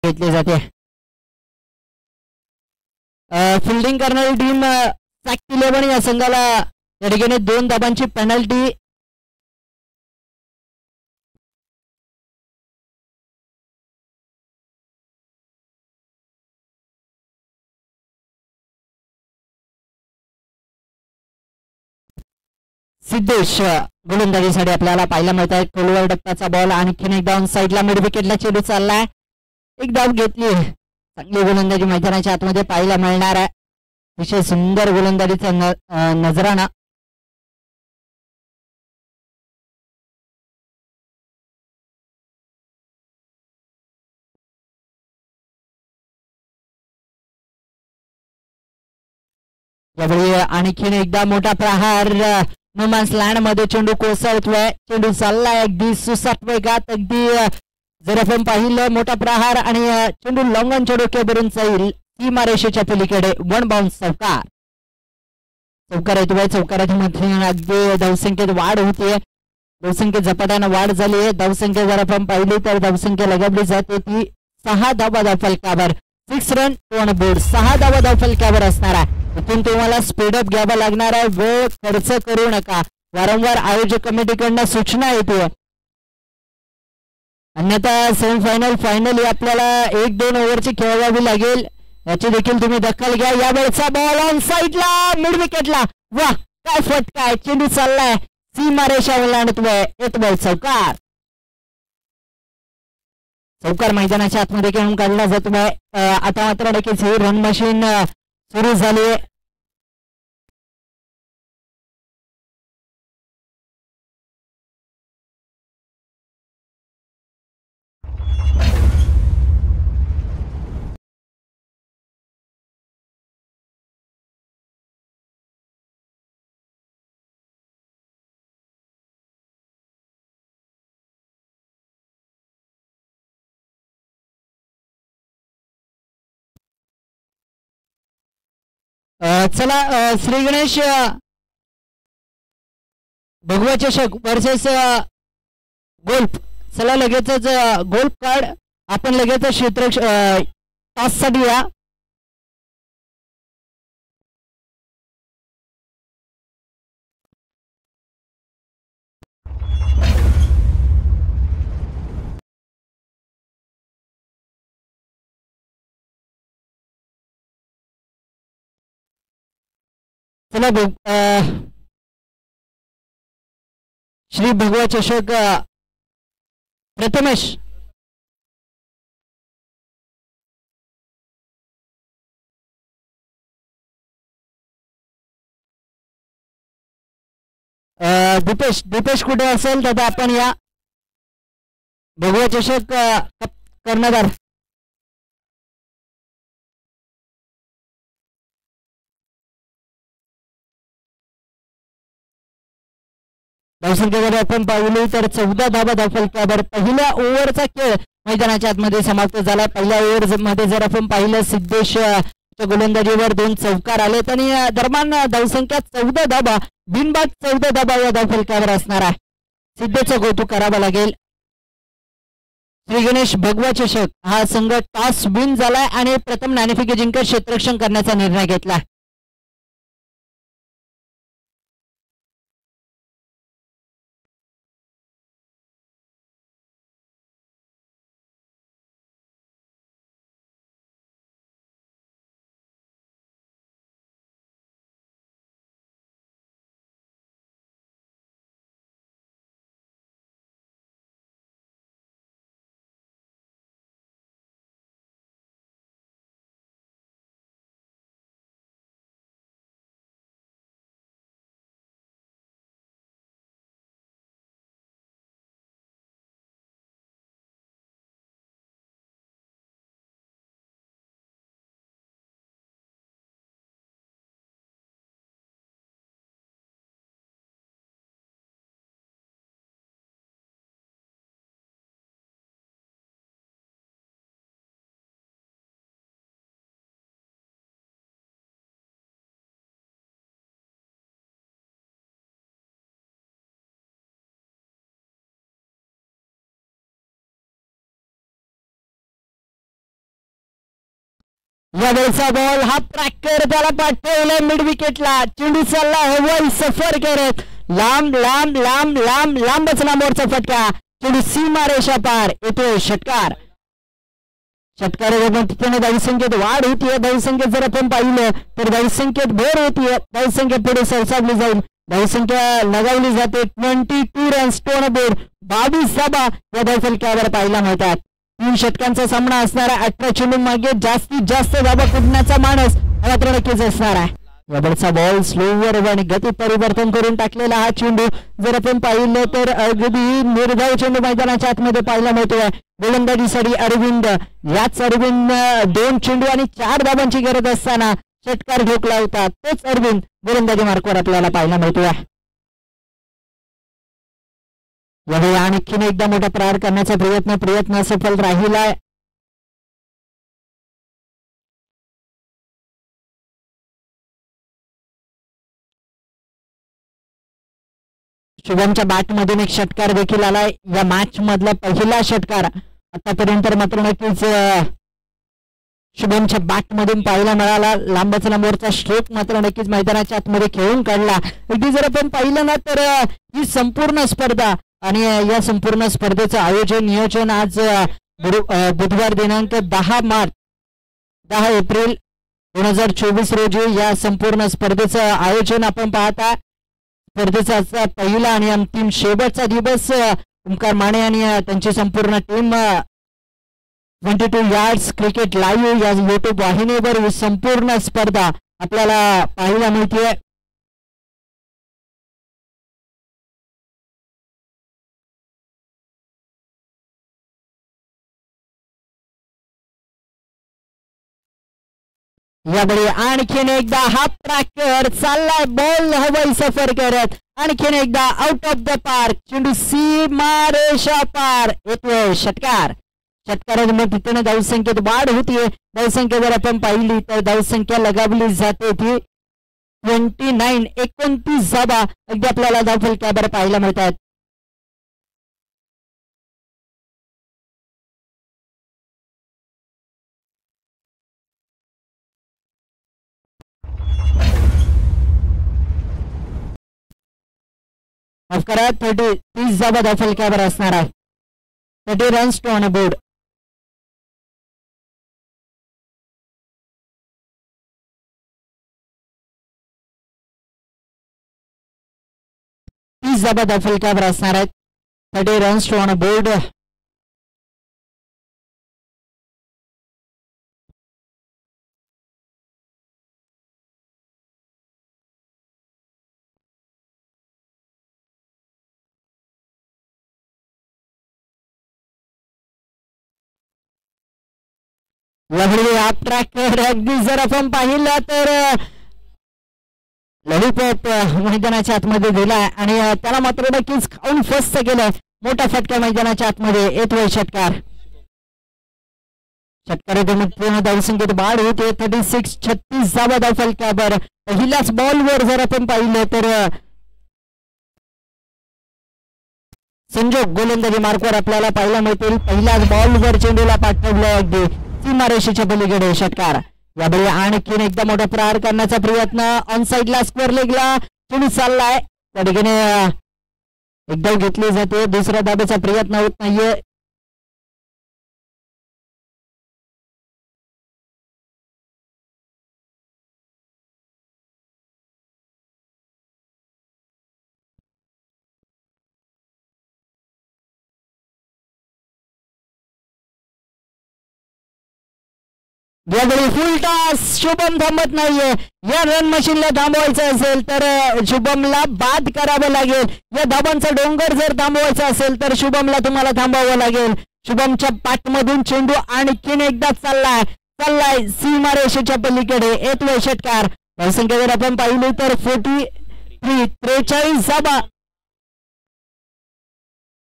घेतली जाते. फिल्डिंग करणारी टीम सॅक 11 या संघाला या ठिकाणी 2 धाबांची पेनल्टी. सिद्धेश गोलंदाजीसाठी आपल्याला पाहायला मिळत आहे. खोलवर डप्प्याचा बॉल आणखीन एकदा ऑन साईडला मिड विकेटला चेंडू चाललाय. एक धाव घेतली. चांगली गोलंदाजी मैदानाच्या आतमध्ये पाहायला मिळणार आहे. विशेष सुंदर गोलंदाजीचा नजराणा. यावेळी आणखीन एकदा मोठा प्रहार. नोमॅन्स लँड मध्ये चेंडू कोसळतोय. चेंडू चाललाय अगदी सुसाट वेगात. अगदी जर आपण पाहिलं मोठा प्रहार आणि चेंडू लॉंगॉनच्या डोक्यावरून जाईल सीमारेषेच्या पलीकडे. 1 बाउन्स चौकार. चौकार येतोय. चौकारामध्ये अगदी धावसंख्येत वाढ होतीये. धावसंख्येत झपाट्यानं वाढ झाली आहे. धावसंख्या जर आपण पाहिली तर धावसंख्या लगावली जाते ती 6 धावा धावफलकावर. 6 रन ऑन बोर्ड. 6 धावा धावफलकावर असणार आहे. इथून तुम्हाला स्पीडअप घ्यावा लागणार आहे. वेळ खर्च करू नका. वारंवार आयोजक कमिटीकडनं सूचना येते. अन्यथा सेमीफायनल फायनल आपल्याला 1-2 ओव्हरची खेळवावी लागेल. याची देखील तुम्ही दखल घ्या. यावेळचा बॉल ऑन साईडला मिड विकेटला. वा काय फटका आहे. चेंडू चाललाय सीमारेषा ओलांडतोय. येतोय चौकार. चौकार मैदानाच्या आतमध्ये खेळून काढला जातोय. आता मात्र नक्कीच ही रन मशीन सुरू झाली. चला श्री गणेश भगवा चषक वर्सेस गोल्फ. चला लगेचच गोल्फ कार्ड आपण लगेच क्षेत्र टॉस साठी या. चला श्री भगवा चषक प्रथमेश दीपेश कुठे असेल तर आपण या. भगवा चषक कर्णधार धावसंख्या जर आपण पाहिली तर 14 धावा धावफलकावर. पहिल्या ओव्हरचा खेळ मैदानाच्या आतमध्ये समाप्त झाला. पहिल्या ओव्हर मध्ये जर आपण पाहिलं सिद्धेश गोलंदाजीवर 2 चौकार आले आणि दरम्यान धावसंख्या 14 धावा बिनबाद 14 धावा या धावफलकावर असणार आहे. सिद्धेचं कौतुक करावं लागेल. श्री गणेश भगवा चषक हा संघ टॉस विन झालाय आणि प्रथम नाणेफेक जिंकत क्षेत्ररक्षण करण्याचा निर्णय घेतला. यावेळचा बॉल हा ट्रॅकर त्याला पाठवलाय मिड विकेटला. चेंडू चालला हवाई सफर करत लांब लांब लांब लांब लांबच लांबवरचा फटका. चेंडू सीमा रेषा पार येतोय षटकार. षटकाराच्या तिथे धावसंख्येत वाढ होतीये. धावसंख्येत जर आपण पाहिलं तर धावसंख्येत भर होतीये. धावसंख्या पुढे सरसावली जाईल. धावसंख्या लगावली जाते. 22 रन्स टोन बोर्ड 22 धाबा या धावफलकावर पाहायला मिळतात. 3 षटकांचा सामना असणारा 18 चेंडू मागे जास्तीत जास्त धाबा कुठण्याचा मानस मात्र नक्कीच असणार आहे. यावरचा बॉल स्लोवर आणि गती परिवर्तन करून टाकलेला हा चेंडू जर आपण पाहिलं तर अगदी निर्धाव चेंडू मैदानाच्या आतमध्ये पाहायला मिळतोय. गोलंदाजीसाठी अरविंद. याच अरविंद 2 चेंडू आणि 4 धाबांची गरज असताना षटकार ठोकला होता. तोच अरविंद गोलंदाजी मार्कवर आपल्याला पाहायला मिळतोय. यावेळी आणखीन एकदा मोठा प्रहार करण्याचा प्रयत्न सफल राहिलाय. शुभमच्या बॅट मधून एक षटकार देखील आलाय. या मॅच मधला पहिला षटकार आतापर्यंत मात्र नक्कीच शुभमच्या बॅट मधून पाहायला मिळाला. लांबच लांबवरचा स्ट्रोक मात्र नक्कीच मैदानाच्या आतमध्ये खेळून काढला. अगदी जर आपण पाहिलं ना तर ही संपूर्ण स्पर्धा आणि या संपूर्ण स्पर्धेचं आयोजन नियोजन आज बुधवार दिनांक 10 एप्रिल 2024 रोजी या संपूर्ण स्पर्धेचं आयोजन आपण पाहता. स्पर्धेचा पहिला आणि अंतिम शेवटचा दिवस ओमकार माने आणि त्यांची संपूर्ण टीम 22 यार्ड्स क्रिकेट लाईव्ह या युट्यूब वाहिनीवर ही संपूर्ण स्पर्धा आपल्याला पाहायला मिळते. यावेळी आणखीन एकदा हा ट्रॅकर चाललाय. बॉल हवाई सफर करत आणखीन एकदा आउट ऑफ द पार्क. चेंडू सीमा रेषा पार येतोय षटकार. षटकारामध्ये तिथे धावसंख्येत वाढ होतीये. धावसंख्या जर आपण पाहिली तर धावसंख्या लगावली जाते ती 29 धाबा अगदी आपल्याला धावफलकावर पाहायला मिळतात. माफ करा 30 धाबा धावफलकावर असणार आहे. 30 रन्स टू ऑन बोर्ड. धाबा धावफलकावर असणार आहेत. 30 रन्स टू ऑन बोर्ड. यावेळी हा ट्रॅकर अगदी जर आपण पाहिलं तर लॉलीपॉप मैदानाच्या आतमध्ये गेलाय आणि त्याला मात्र नक्कीच खाऊन फस्त केलं. मोठा फटका मैदानाच्या आतमध्ये येतोय षटकार. षटकारातून पूर्ण धावसंख्येत वाढ होते. 36 धाबा धावफलकावर. पहिल्याच बॉलवर जर आपण पाहिलं तर संजोग गोलंदाजी मार्कवर आपल्याला पाहायला मिळतील. पहिल्याच बॉलवर चेंडूला पाठवलं अगदी सीमारेषेच्या पलीकडे षटकार. यावेळी आणखीन एकदा मोठा प्रहार करण्याचा प्रयत्न ऑन साइडला स्क्वेअर लेगला चेंडू चाललाय. त्या ठिकाणी एकदा घेतली जाते. दुसऱ्या धाब्याचा प्रयत्न होत नाहीये. यावेळी फुल टॉस. शुभम थांबत नाहीये. या रन मशीनला थांबवायचं असेल तर शुभमला बाद करावं लागेल. या धाबांचा डोंगर जर थांबवायचा असेल तर शुभमला तुम्हाला थांबावं लागेल. शुभमच्या पाठमधून चेंडू आणखीन एकदा चाललाय सीमारेषेच्या पलीकडे येतोय षटकार. धावसंख्या जर आपण पाहिली तर 43 धाबा.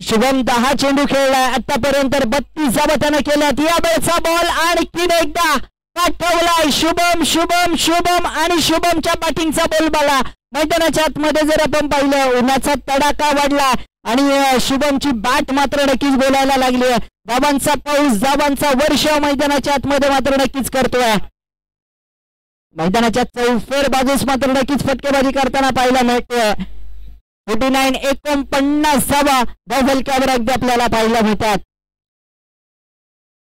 शुभम 10 चेंडू खेळलाय आतापर्यंत. 32 धाबा त्यानं केल्यात. यावेळेचा बॉल आणखीन एकदा पाठवलाय. शुभम आणि शुभमच्या बॅटिंगचा बोलबाला. मैदानाच्या आतमध्ये जर आपण पाहिलं उन्हाचा तडाखा वाढला आणि शुभमची बॅट मात्र नक्कीच बोलायला लागली. धाबांचा पाऊस धाबांचा वर्ष मैदानाच्या आतमध्ये मात्र नक्कीच करतोय. मैदानाच्या चौफेर बाजूस मात्र नक्कीच फटकेबाजी करताना पाहायला मिळतोय. 49 49 धावफलकावर अगदी आपल्याला पाहायला मिळतात.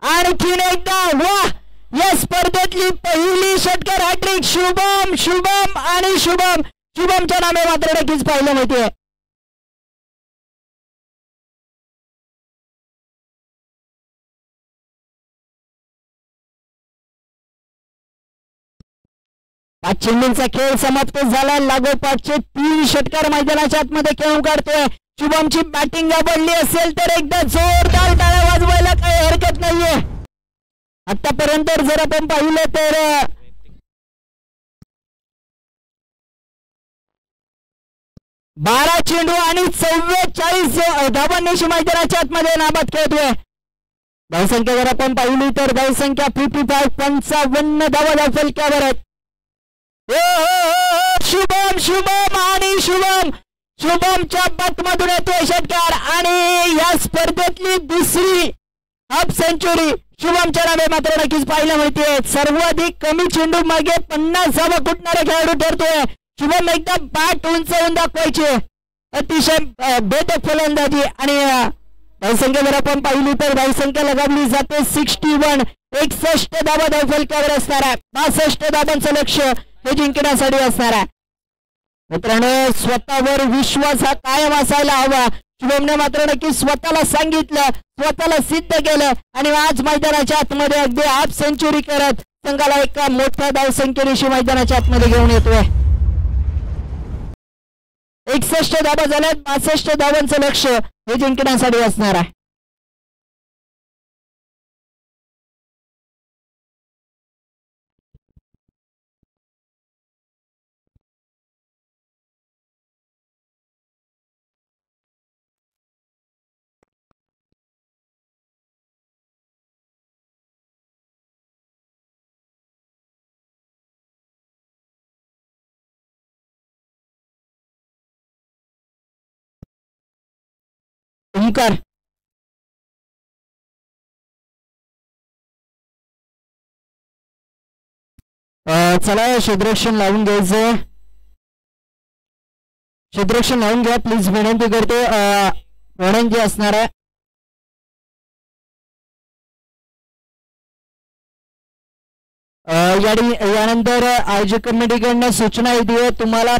आणखीन एकदा वा, या स्पर्धेतली पहिली षटकार हॅट्रिक शुभम आणि शुभमच्या नामे मात्र नक्कीच पाहायला मिळते. चेंडूंचा खेळ समाप्त झाला. लागोपाठचे 3 षटकार मैदानाच्या आतमध्ये खेळून काढतोय. शुभमची बॅटिंग आवडली असेल तर एकदा जोरदार टाळ्या वाजवायला काही हरकत नाहीये. आतापर्यंत जर आपण पाहिलं तर 12 चेंडू आणि 44 धावांनी मैदानाच्या आतमध्ये नाबाद खेळतोय. धावसंख्या जर आपण पाहिली तर धावसंख्या 55 55 धावा धावफलकावर आहेत. शुभमच्या बॅटमधून येतोय षटकार आणि या स्पर्धेतली दुसरी हाफ सेंचुरी शुभमच्या नावे मात्र नक्कीच पाहायला मिळते. सर्वाधिक कमी चेंडू मागे 50 धावा कुटणारा खेळाडू ठरतोय. शुभम एकदा बॅट उंचावून दाखवायची, अतिशय बेधक फलंदाजी आणि धावसंख्या जर आपण पाहिली तर धावसंख्या लगावली जाते 61. 61 धावा धावफलकावर असणार आहे. 62 धावांचं लक्ष हे जिंकण्यासाठी असणार आहे. मित्रांनो, स्वतःवर विश्वास हा कायम असायला हवा. शुभमने मात्र नक्की स्वतःला सांगितलं, स्वतःला सिद्ध केलं आणि आज मैदानाच्या आतमध्ये अगदी हाफ सेंचुरी करत संघाला एका मोठ्या धावसंख्येशी मैदानाच्या आतमध्ये घेऊन येतोय. 61 धावा झाल्यात. 62 धावांचं लक्ष हे जिंकण्यासाठी असणार आहे. ओंकार चला क्षेत्ररक्षण लावून घ्यायचं. क्षेत्ररक्षण लावून घ्या प्लीज, विनंती करते. विनंती असणार आहे. यानंतर आयोजक कमिटीकडनं सूचना येते, तुम्हाला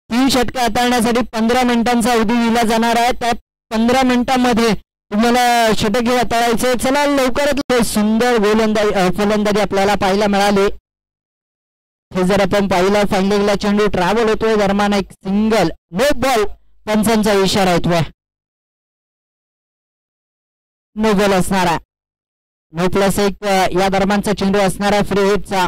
3 षटके हाताळण्यासाठी 15 मिनिटांचा अवधी दिला जाणार आहे. त्या 15 मिनिटांमध्ये तुम्हाला षटके हाताळायचे. चला लवकरात सुंदर फलंदाजी आपल्याला पाहायला मिळाली. हे जर आपण पाहिलं, फाइंडिंगला चेंडू ट्रॅव्हल होतोय, दरम्यान एक सिंगल, नो बॉल पंचांचा इशारा येतोय. नो बॉल असणार आहे. 9+1 या दरम्यानचा चेंडू असणार आहे फ्री हिटचा.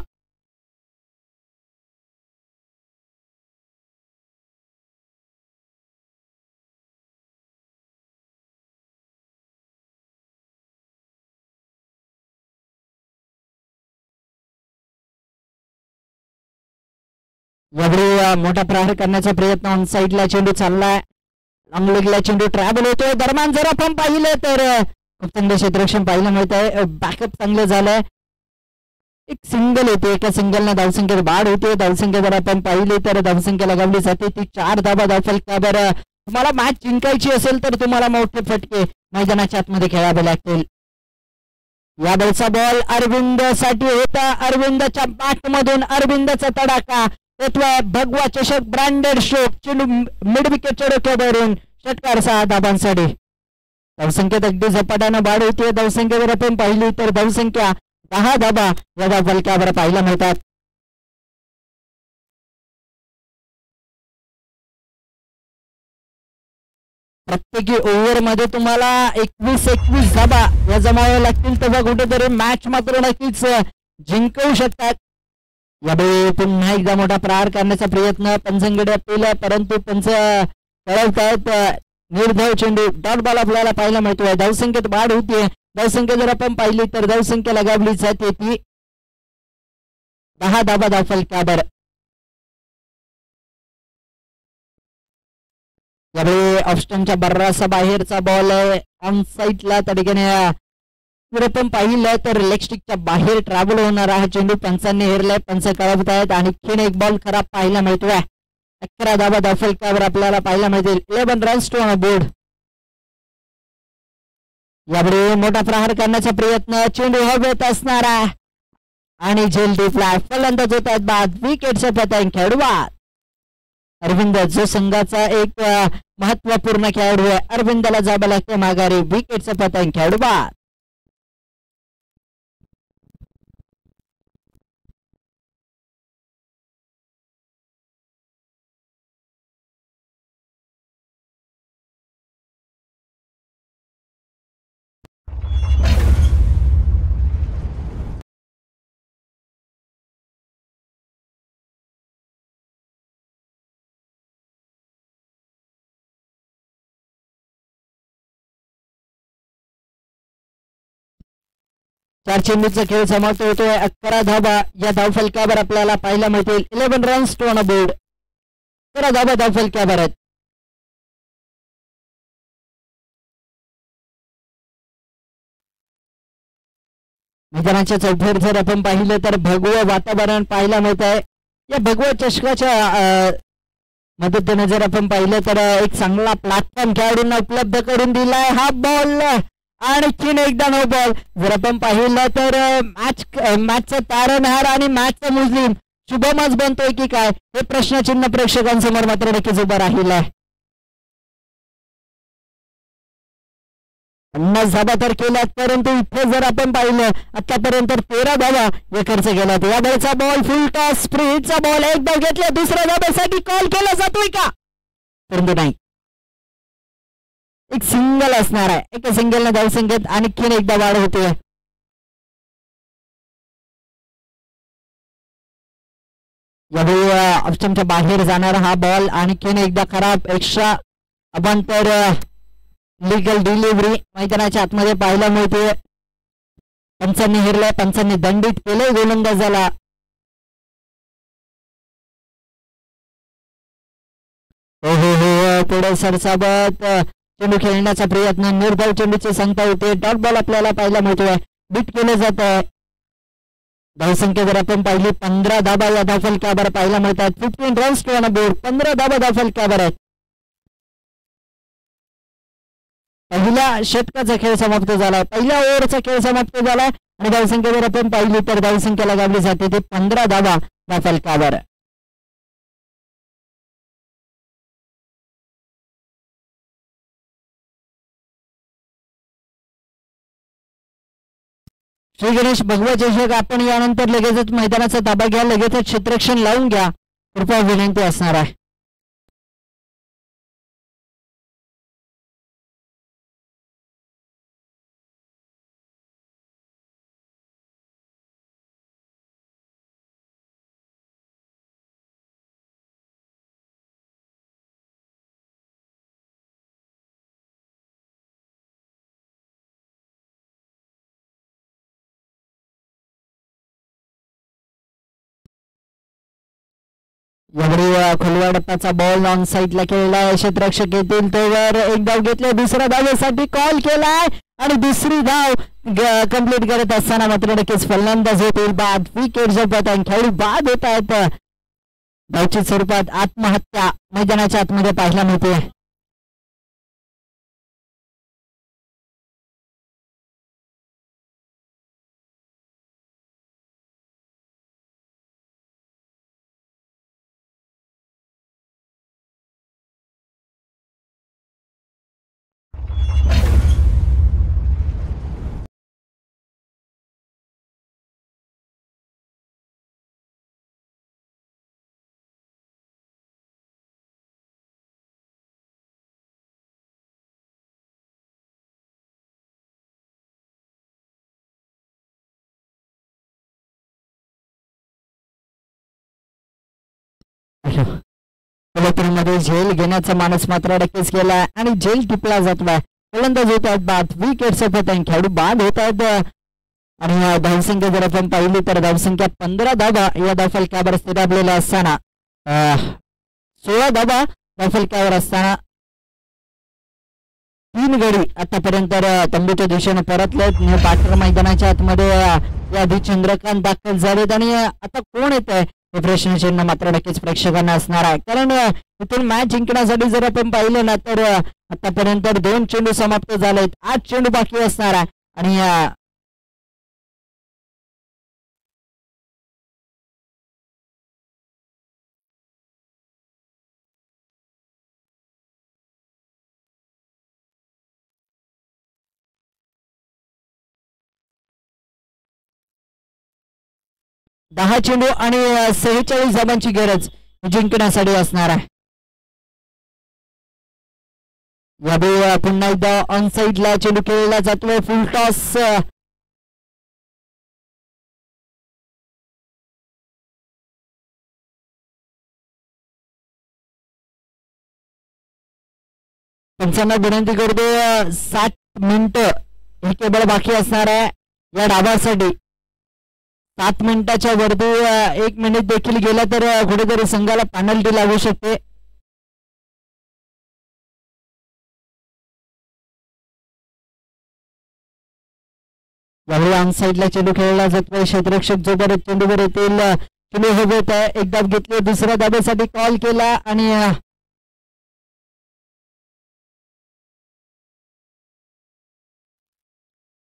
यावेळी मोठा प्रहार करण्याचा प्रयत्न ऑन साइडला चेंडू चाललाय. लॉंग लेगला चेंडू ट्रॅव्हल होतोय. दरम्यान जर आपण पाहिलं तर खूप चांगलं क्षेत्ररक्षण पाहायला मिळत आहे. बॅकअप चांगलं झालंय. एक सिंगल येते, एका सिंगलने धावसंख्येत वाढ होते. धावसंख्या जर आपण पाहिली तर धावसंख्या लगावली जाते ती 4 धावा धावफलकावर. तुम्हाला मॅच जिंकायची असेल तर तुम्हाला मोठे फटके मैदानाच्या आतमध्ये खेळावे लागतील. यावेळचा बॉल अरविंद साठी होता. अरविंदच्या बॅट मधून अरविंदचा तडाखा येतोय. भगवा चषक ब्रँडेड शोक चेंडू मिड विकेटच्या डोक्यावरून षटकार 6 धावांसाठी. धावसंख्येत अगदी झपाट्यानं वाढ होती. धावसंख्येवर आपण पाहिली तर धावसंख्या 10 धावा या धावफलकावर पाहायला मिळतात. प्रत्येकी ओव्हर मध्ये तुम्हाला 21 धावा या जमाव्या लागतील, तेव्हा कुठेतरी मॅच मात्र नक्कीच जिंकवू शकतात. यावेळी पुन्हा एकदा मोठा प्रहार करण्याचा प्रयत्न पंचांकडे केला, परंतु पंच कळवतायत निर्धाव चेंडू डॉट बॉल आपल्याला पाहायला मिळतोय. धावसंख्येत वाढ होतीये. धावसंख्या जर आपण पाहिली तर धावसंख्या लगावली जाते ती 10 धावा धावफलकावर. यावेळी ऑफस्टनच्या बर्रासा बाहेरचा बॉल ऑन साइडला त्या ठिकाणी जर आपण पाहिलं तर लेग स्टिकच्या बाहेर ट्रॅव्हल होणारा हा चेंडू पंचांनी हेरलाय. पंच कळवत आहेत आणि आणखीन एक बॉल खराब पाहायला मिळतोय. 11 धावा धावफलकावर आपल्याला पाहायला मिळतील. 11 रन्स टू ऑन बोर्ड. यावेळी मोठा प्रहार करण्याचा प्रयत्न, चेंडू हवेत असणारा आणि झेल डिफ्लाय. फलंदाज होत आहेत बाद. विकेटचा पतंग खेळू बाद. अरविंद जो संघाचा एक महत्वपूर्ण खेळाडू आहे, अरविंदला जावं लागतं माघारी. विकेटचा पतंग खेळू बाद. चार चेंडूचा खेळ समाप्त होतोय. 11 धावा या धावफलकावर आपल्याला पाहायला मिळतील. 11 रन्स टू ऑन बोर्ड. 11 धावा धावफलकावर आहेत. मैदानाच्या चौफेर जर आपण पाहिलं तर भगवं वातावरण पाहायला मिळत आहे. या भगवं चषकाच्या मदतीने जर आपण पाहिलं तर एक चांगला प्लॅटफॉर्म खेळाडूंना उपलब्ध करून दिलाय. हा बॉल आणखीन एकदा नो बॉल. जर आपण पाहिलं तर मॅचचा तारणहार आणि मॅचचा मुस्लिम शुभमच बनतोय की काय, हे प्रश्नचिन्ह प्रेक्षकांसमोर मात्र नक्कीच उभं राहिलं आहे. 50 धावा तर केल्यात, परंतु इथे जर आपण पाहिलं आतापर्यंत 13 धावा या खर्च केल्यात. या बॉलचा बॉल फुल टॉस स्प्रिटचा बॉल एक धाव घेतला. दुसऱ्या धाब्यासाठी कॉल केला जातोय का, परंतु नाही. एक सिंगल असणार आहे. एका सिंगलने धावसंख्येत आणखीन एकदा वाढ होते. यावेळी ऑप्शनच्या बाहेर जाणारा हा बॉल आणखीन एकदा खराब. एक्स्ट्रा अबांतर लीगल डिलिव्हरी मैदानाच्या आतमध्ये पाहायला मिळते. पंचांनी हेरलाय, पंचांनी दंडित केलंय गोलंदाजाला. पुढे सरसाबत चेंडू खेळण्याचा प्रयत्न, निर्धाव चेंडूची संख्या होते. डॉट बॉल आपल्याला पाहायला मिळतोय. बीट केलं जात आहे. धावसंख्या जर आपण पाहिली 15 धाबा या धावफलकावर पाहायला मिळतात. 15 रन्स टू ऑन बोर्ड. 15 धाबा धावफलकावर आहेत. पहिल्या षटकाचा खेळ समाप्त झाला. पहिल्या ओव्हरचा खेळ समाप्त झाला आणि धावसंख्या जर आपण पाहिली तर धावसंख्या लगावली जाते ते 15 धाबा धावफलकावर. श्री गणेश भगवा चषक आपण यानंतर लगेचच मैदानाचा ताबा घ्या, लगेचच क्षेत्ररक्षण लावून घ्या, कृपया विनंती असणार आहे. यावेळी खोलवाडप्पाचा बॉल ऑन साईडला खेळलाय. क्षेत्ररक्षक येतील तोवर एक धाव घेतले. दुसऱ्या धावेसाठी कॉल केलाय आणि दुसरी धाव कंप्लीट करत असताना मात्र नक्कीच फलंदाज होतील बाद. विकेट पतंग खेळू बाद होत आहेत. धावच्या स्वरूपात आत्महत्या मैदानाच्या आतमध्ये पाहायला मिळते. मध्ये झेल घेण्याचा मानस मात्र नक्कीच केला आणि झेल टिपला जातोय. फलंदाज होत आहेत बाद. विकेटचं पतंग खेळाडू बाद होत आहेत. आणि धावसंख्या जर आपण पाहिली तर धावसंख्या 15 धावा या धावफलकावर स्थिरावलेल्या असताना 16 धावा धावफलकावर असताना 3 गडी आतापर्यंत तंबूच्या दिशेने परतलेत. न्यू पाटर मैदानाच्या आतमध्ये याआधी चंद्रकांत दाखल झालेत आणि आता कोण येत आहे हे प्रश्न चिन्ह मात्र नक्कीच प्रेक्षकांना असणार आहे. कारण इथून मॅच जिंकण्यासाठी जर आपण पाहिलं ना तर आतापर्यंत 2 चेंडू समाप्त झालेत, 8 चेंडू बाकी असणार आहे आणि 10 चेंडू आणि 46 धावांची गरज जिंकण्यासाठी असणार आहे. यावेळी पुन्हा एकदा ऑन साइडला चेंडू खेळला जातोय. फुल टॉस पंचांना विनंती करतो 7 मिनिटं हे केवळ बाकी असणार आहे या डावासाठी. 7 मिनिटाच्या वरती 1 मिनिट देखील गेला तर कुठेतरी संघाला पेनल्टी लागू शकते. यावेळी ऑन साइडला चेंडू खेळला जातोय. क्षेत्ररक्षक जोपर्यंत चेंडूवर येतील चेंडू हवेत एक धाव घेतली, दुसऱ्या धावेसाठी कॉल केला आणि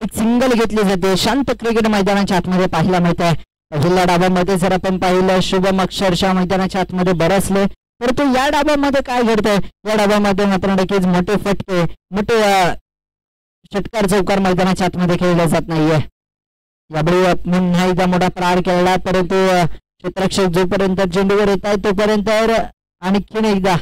एक सिंगल घेतली जाते. शांत क्रिकेट मैदानाच्या आतमध्ये पाहायला मिळत आहे. पहिल्या डावामध्ये जर आपण पाहिलं शुभम अक्षरशः मैदानाच्या आतमध्ये बरसले, परंतु या डावामध्ये काय घडतंय, या डावामध्ये मात्र नक्कीच मोठे फटके, मोठे षटकार चौकार मैदानाच्या आतमध्ये खेळले जात नाहीये. यावेळी पुन्हा एकदा मोठा प्रहार केला, परंतु क्षेत्ररक्षक जोपर्यंत चेंडूवर येत आहे तोपर्यंत आणखीन एकदा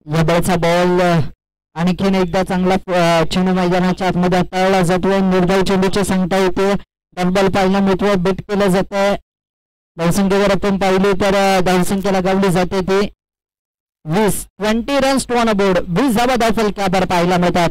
यावेळचा बॉल आणखीन एकदा चांगला चेंडू मैदानाच्या आतमध्ये हाताळला जातोय. निर्धाव चेंडूची संख्या येते. डबल पाहायला मिळतोय, बीट केलं जात आहे. धावसंख्येवर आपण पाहिली तर धावसंख्या लगावली जाते ती 20 रन्स टू ऑन बोर्ड. 20 धावा धावफलकावर पाहायला मिळतात.